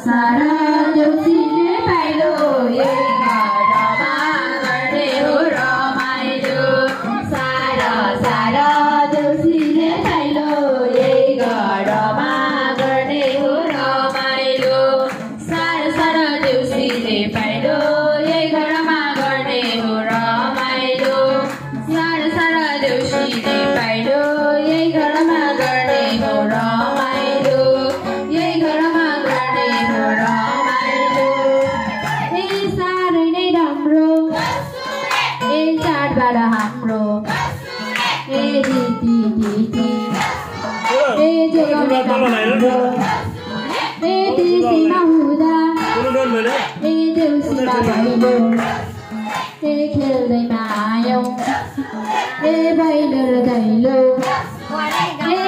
सारा देउसीले पाइलो यही घरमा गर्ने हो रमाइलो सारा सारा देउसीले पाइलो यही घरमा गर्ने हो रमाइलो सारा सारा देउसीले पाइलो यही घरमा गर्ने हो रमाइलो सारा सारा देउसीले पाइलो यही घरमा गर्ने हो रमाइलो यही घरमा गर्ने हो रमाइलो ए साह्रै नै राम्रो ए चाडबाड हाम्रो ए दिदी दिदी ए जोगाउने हाम्रो ए देउसीमा हुँदा ए देउसीमा भैलो ए खेल्दैमा आयौँ ए भैलो र दैलो ए